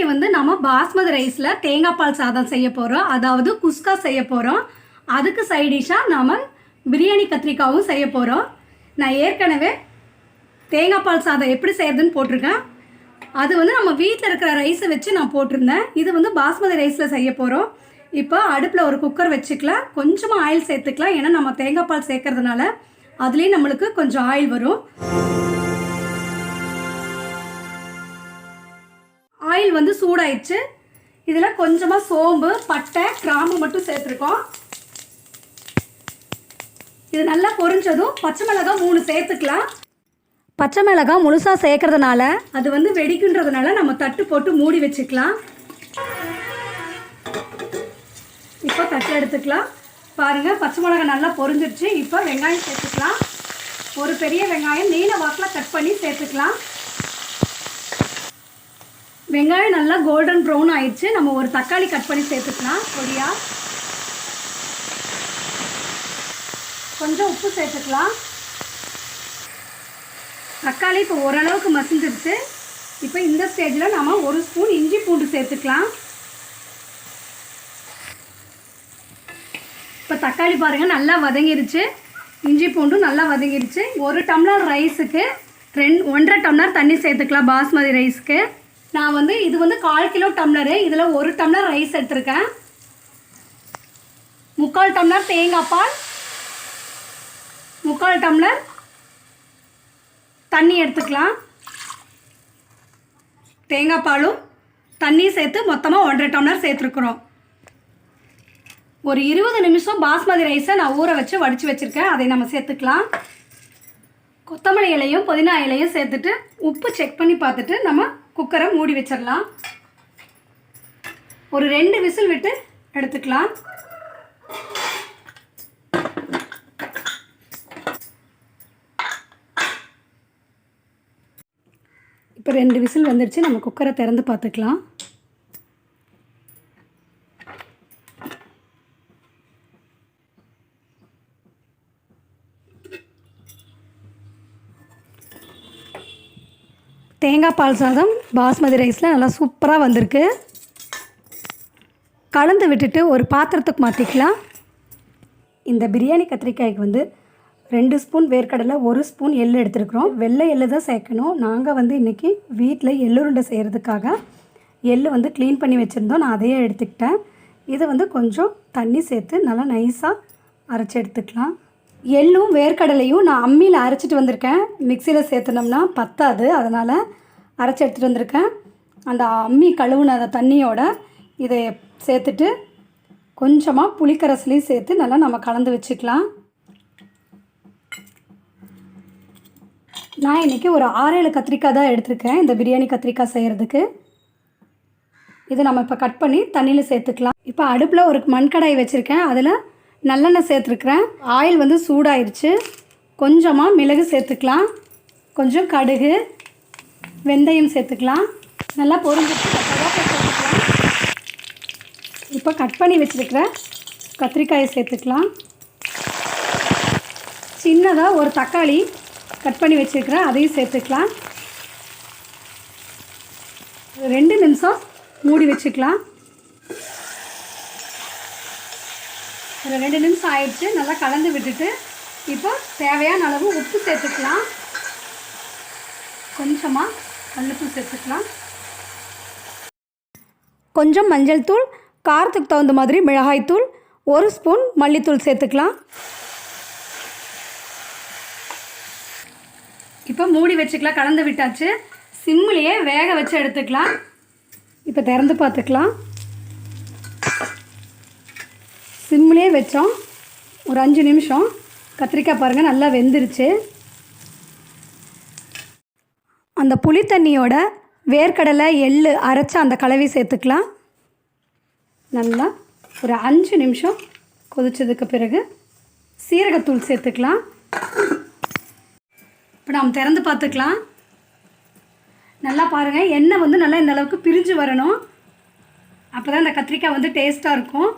இன்றைக்கி வந்து நம்ம பாஸ்மதி ரைஸில் தேங்காய் பால் சாதம் செய்ய போகிறோம். அதாவது குஸ்கா செய்ய போகிறோம். அதுக்கு சைடிஷாக நாம் பிரியாணி கத்திரிக்காவும் செய்ய போகிறோம். நான் ஏற்கனவே தேங்காய் பால் சாதம் எப்படி செய்கிறதுன்னு போட்டிருக்கேன். அது வந்து நம்ம வீட்டில் இருக்கிற ரைஸை வச்சு நான் போட்டிருந்தேன். இது வந்து பாஸ்மதி ரைஸில் செய்ய போகிறோம். இப்போ அடுப்பில் ஒரு குக்கர் வச்சுக்கலாம். கொஞ்சமாக ஆயில் சேர்த்துக்கலாம். ஏன்னா நம்ம தேங்காய் பால் சேர்க்கறதுனால அதுலேயும் நம்மளுக்கு கொஞ்சம் ஆயில் வரும். ஆயில் வந்து சூடாயிடுச்சு. இதில் கொஞ்சமாக சோம்பு, பட்டை, கிராம்பு மட்டும் சேர்த்துருக்கோம். இது நல்லா பொரிஞ்சதும் பச்சை மிளகாய் 3 சேர்த்துக்கலாம். பச்சை மிளகாய் முழுசாக சேர்க்கறதுனால அது வந்து வெடிக்குன்றதுனால நம்ம தட்டு போட்டு மூடி வச்சுக்கலாம். இப்போ தட்டு எடுத்துக்கலாம். பாருங்கள், பச்சை மிளகாய் நல்லா பொரிஞ்சிடுச்சு. இப்போ வெங்காயம் சேர்த்துக்கலாம். ஒரு பெரிய வெங்காயம் நீல வாக்கில் கட் பண்ணி சேர்த்துக்கலாம். வெங்காயம் நல்லா கோல்டன் ப்ரௌன் ஆயிடுச்சு. நம்ம ஒரு தக்காளி கட் பண்ணி சேர்த்துக்கலாம் பொடியா. கொஞ்சம் உப்பு சேர்த்துக்கலாம். தக்காளி இப்போ ஓரளவுக்கு மசிஞ்சிருச்சு. இப்போ இந்த ஸ்டேஜில் நம்ம 1 ஸ்பூன் இஞ்சி பூண்டு சேர்த்துக்கலாம். இப்போ தக்காளி பாருங்கள் நல்லா வதங்கிருச்சு. இஞ்சி பூண்டும் நல்லா வதங்கிருச்சு. 1 டம்ளர் ரைஸுக்கு 1.5 டம்ளர் தண்ணி சேர்த்துக்கலாம். பாஸ்மதி ரைஸுக்கு நான் வந்து இது வந்து 1/4 கிலோ டம்ளரு. இதில் 1 டம்ளர் ரைஸ் எடுத்துருக்கேன். 3/4 டம்ளர் தேங்காய் பால், 3/4 டம்ளர் தண்ணி எடுத்துக்கலாம். தேங்காய் பாலும் தண்ணி சேர்த்து மொத்தமாக 1.5 டம்ளர் சேர்த்துருக்குறோம். ஒரு 20 நிமிஷம் பாஸ்மதி ரைஸை நான் ஊற வச்சு வடித்து வச்சுருக்கேன். அதை நம்ம சேர்த்துக்கலாம். கொத்தமல்லி இலையும் புதினா இலையும் சேர்த்துட்டு உப்பு செக் பண்ணி பார்த்துட்டு நம்ம குக்கரை மூடி வச்சிடலாம். ஒரு 2 விசில் விட்டு எடுத்துக்கலாம். இப்போ 2 விசில் வந்துடுச்சு. நம்ம குக்கரை திறந்து பார்த்துக்கலாம். தேங்காய் பால் சாதம் பாஸ்மதி ரைஸில் நல்லா சூப்பராக வந்திருக்கு. கலந்து விட்டுட்டு ஒரு பாத்திரத்துக்கு மாற்றிக்கலாம். இந்த பிரியாணி கத்திரிக்காய்க்கு வந்து 2 ஸ்பூன் வேர்க்கடலை, 1 ஸ்பூன் எள்ளு எடுத்துருக்குறோம். வெள்ளை எள்ளு தான் சேர்க்கணும். நாங்கள் வந்து இன்றைக்கி வீட்டில் எள்ளுருண்டை செய்கிறதுக்காக எள்ளு வந்து க்ளீன் பண்ணி வச்சுருந்தோம். நான் அதையே எடுத்துக்கிட்டேன். இதை வந்து கொஞ்சம் தண்ணி சேர்த்து நல்லா நைஸாக அரைச்சி எடுத்துக்கலாம். எள்ளும் வேர்க்கடலையும் நான் அம்மியில் அரைச்சிட்டு வந்திருக்கேன். மிக்சியில் சேர்த்துனோம்னா பத்தாது, அதனால் அரைச்சி எடுத்துகிட்டு வந்திருக்கேன். அந்த அம்மி கழுவுன அந்த தண்ணியோட இதை சேர்த்துட்டு கொஞ்சமாக புளிக்கரசலையும் சேர்த்து நல்லா நம்ம கலந்து வச்சுக்கலாம். நான் இன்றைக்கி ஒரு 6-7 கத்திரிக்காய் தான் எடுத்திருக்கேன் இந்த பிரியாணி கத்திரிக்காய் செய்கிறதுக்கு. இதை நம்ம இப்போ கட் பண்ணி தண்ணியில் சேர்த்துக்கலாம். இப்போ அடுப்பில் ஒரு மண்கடாய் வச்சுருக்கேன். அதில் நல்லெண்ணெய் சேர்த்துருக்குறேன். ஆயில் வந்து சூடாயிருச்சு. கொஞ்சமாக மிளகு சேர்த்துக்கலாம். கொஞ்சம் கடுகு, வெந்தயம் சேர்த்துக்கலாம். நல்லா பொரிஞ்சிட்டு சேர்த்துக்கலாம். இப்போ கட் பண்ணி வச்சுருக்கிற கத்திரிக்காயை சேர்த்துக்கலாம். சின்னதாக ஒரு தக்காளி கட் பண்ணி வச்சுருக்கிறேன், அதையும் சேர்த்துக்கலாம். 2 நிமிஷம் மூடி வச்சுக்கலாம். ஒரு 2 நிமிஷம் ஆயிடுச்சு. நல்லா கலந்து விட்டுட்டு இப்போ தேவையான அளவு உப்பு சேர்த்துக்கலாம். கொஞ்சமாக மல்லித்தூள் சேர்த்துக்கலாம். கொஞ்சம் மஞ்சள் தூள், காரத்துக்கு தகுந்த மாதிரி மிளகாய்த்தூள், 1 ஸ்பூன் மல்லித்தூள் சேர்த்துக்கலாம். இப்போ மூடி வச்சுக்கலாம். கலந்து விட்டாச்சு. சிம்மிலேயே வேக வச்சு எடுத்துக்கலாம். இப்போ திறந்து பார்த்துக்கலாம். சிம்மிலே வச்சோம். ஒரு 5 நிமிஷம். கத்திரிக்காய் பாருங்கள் நல்லா வெந்துருச்சு. அந்த புளி தண்ணியோட வேர்க்கடலை, எள்ளு அரைச்ச அந்த கலவை சேர்த்துக்கலாம். நல்லா ஒரு 5 நிமிஷம் கொதிச்சதுக்கு பிறகு சீரகத்தூள் சேர்த்துக்கலாம். இப்போ நாம் திறந்து பார்த்துக்கலாம். நல்லா பாருங்கள், எண்ணெய் வந்து நல்லா இந்த அளவுக்கு பிரிஞ்சு வரணும். அப்போ தான் இந்த கத்திரிக்காய் வந்து டேஸ்ட்டாக இருக்கும்.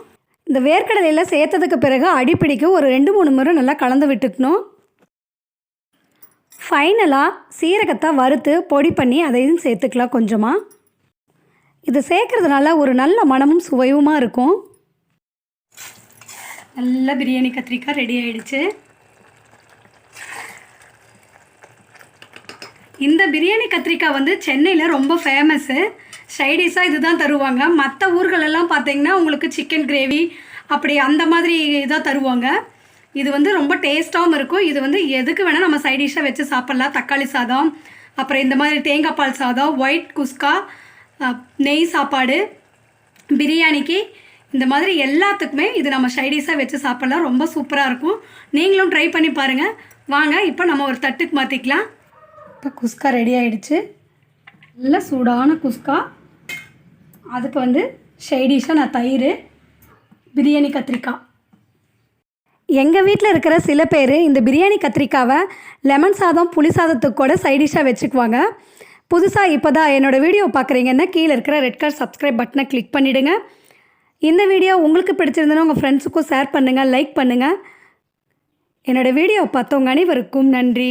இந்த வேர்க்கடலையில் சேர்த்ததுக்கு பிறகு அடிப்பிடிக்கு ஒரு 2-3 முறை நல்லா கலந்து விட்டுக்கணும். ஃபைனலாக சீரகத்தை வறுத்து பொடி பண்ணி அதையும் சேர்த்துக்கலாம் கொஞ்சமாக. இது சேர்க்கறதுனால ஒரு நல்ல மணமும் சுவையுமா இருக்கும். நல்ல பிரியாணி கத்திரிக்காய் ரெடி ஆகிடுச்சு. இந்த பிரியாணி கத்திரிக்காய் வந்து சென்னையில் ரொம்ப ஃபேமஸ்ஸு. சைடிஷாக இது தான் தருவாங்க. மற்ற ஊர்களெல்லாம் பார்த்தீங்கன்னா உங்களுக்கு சிக்கன் கிரேவி அப்படி அந்த மாதிரி இதாக தருவாங்க. இது வந்து ரொம்ப டேஸ்ட்டாகவும் இருக்கும். இது வந்து எதுக்கு வேணால் நம்ம சைடிஷாக வச்சு சாப்பிட்லாம். தக்காளி சாதம், அப்புறம் இந்த மாதிரி தேங்காய் பால் சாதம், ஒயிட் குஸ்கா, நெய் சாப்பாடு, பிரியாணிக்கு இந்த மாதிரி எல்லாத்துக்குமே இது நம்ம சைடிஷாக வச்சு சாப்பிட்லாம். ரொம்ப சூப்பராக இருக்கும். நீங்களும் ட்ரை பண்ணி பாருங்கள். வாங்க இப்போ நம்ம ஒரு தட்டுக்கு மாற்றிக்கலாம். இப்போ குஸ்கா ரெடி ஆகிடுச்சு. நல்ல சூடான குஸ்கா. அதுக்கு வந்து சைடிஷாக நான் தயிர், பிரியாணி கத்திரிக்காய். எங்கள் வீட்டில் இருக்கிற சில பேர் இந்த பிரியாணி கத்திரிக்காவை லெமன் சாதம், புளி சாதத்துக்கு கூட சைடிஷாக வச்சுக்குவாங்க. புதுசாக இப்போ தான் என்னோடய வீடியோ பார்க்குறீங்கன்னா கீழே இருக்கிற ரெட் கலர் சப்ஸ்கிரைப் பட்டனை கிளிக் பண்ணிவிடுங்க. இந்த வீடியோ உங்களுக்கு பிடிச்சிருந்ததுன்னா உங்கள் ஃப்ரெண்ட்ஸுக்கும் ஷேர் பண்ணுங்கள், லைக் பண்ணுங்கள். என்னோடய வீடியோ பார்த்தவங்க அனைவருக்கும் நன்றி.